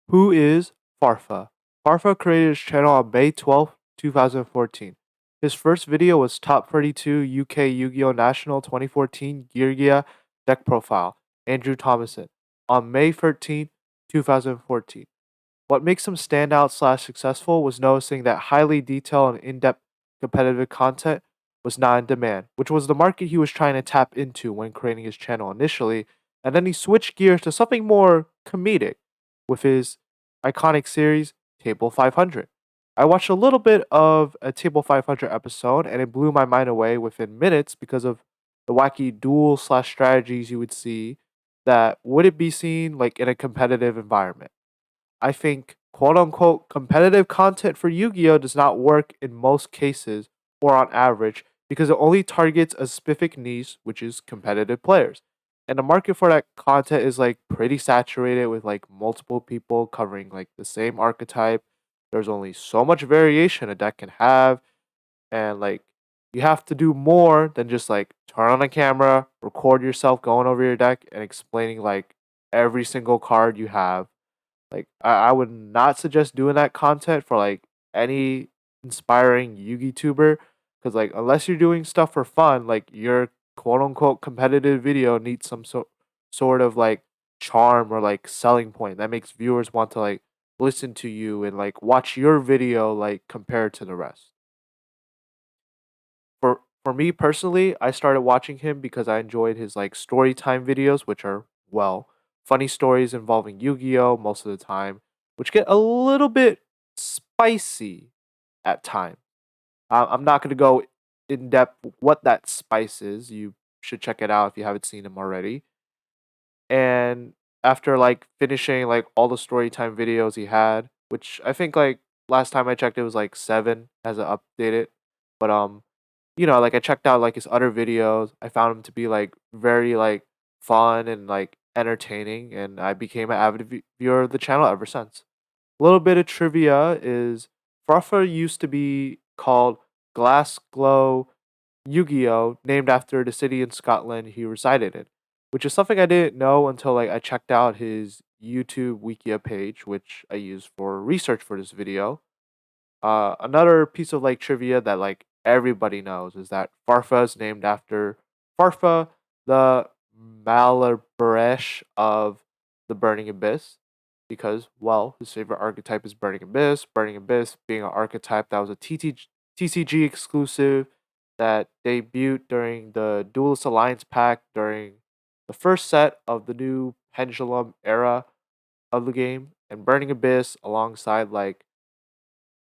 Who is Farfa? Farfa created his channel on May 12th, 2014. His first video was Top 32 UK Yu-Gi-Oh! National 2014 Yugioh deck profile, Andrew Thomason, on May 13th, 2014. What makes him stand out slash successful was noticing that highly detailed and in-depth competitive content was not in demand, which was the market he was trying to tap into when creating his channel initially, and then he switched gears to something more comedic with his iconic series Table 500. I watched a little bit of a Table 500 episode and it blew my mind away within minutes because of the wacky duel slash strategies you would see that wouldn't be seen like in a competitive environment. I think quote unquote competitive content for Yu Gi Oh! Does not work in most cases or on average because it only targets a specific niche, which is competitive players. And the market for that content is like pretty saturated with like multiple people covering like the same archetype. There's only so much variation a deck can have, and like you have to do more than just like turn on a camera, record yourself going over your deck and explaining like every single card you have. Like I would not suggest doing that content for like any inspiring Yugituber because like unless you're doing stuff for fun, like your quote unquote competitive video needs some sort of like charm or like selling point that makes viewers want to like listen to you and like watch your video like compared to the rest. For me personally, I started watching him because I enjoyed his like story time videos, which are well funny stories involving Yu-Gi-Oh most of the time, which get a little bit spicy at times. I'm not gonna go in depth what that spice is. You should check it out if you haven't seen him already. And after like finishing like all the story time videos he had, which I think like last time I checked it was like 7 as an updated, but like I checked out like his other videos. I found him to be like very like fun and like entertaining, and I became an avid viewer of the channel ever since. A little bit of trivia is Farfa used to be called Glass Glow Yugioh, named after the city in Scotland he resided in, which is something I didn't know until like I checked out his YouTube Wikia page, which I used for research for this video. Another piece of like trivia that like everybody knows is that Farfa is named after Farfa, the Malabaresh of the Burning Abyss, because well, his favorite archetype is Burning Abyss. Burning Abyss being an archetype that was a TCG exclusive that debuted during the Duelist Alliance pack during the first set of the new Pendulum era of the game, and Burning Abyss alongside like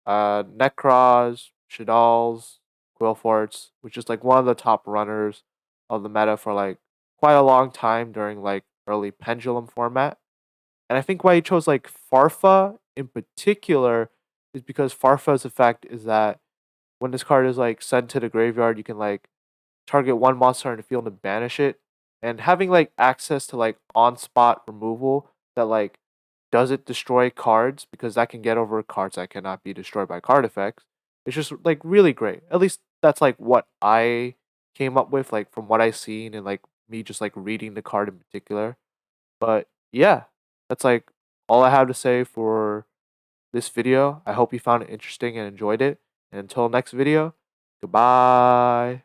Necros, Shadal's, Quillforts, which is like one of the top runners of the meta for like quite a long time during like early Pendulum format. And I think why he chose like Farfa in particular is because Farfa's effect is that when this card is like sent to the graveyard, you can like target one monster in the field and banish it. And having like access to like on spot removal that like doesn't destroy cards because that can get over cards that cannot be destroyed by card effects. It's just like really great. At least that's like what I came up with, like from what I seen and like me just like reading the card in particular. But yeah, that's like all I have to say for this video. I hope you found it interesting and enjoyed it. And until next video, goodbye.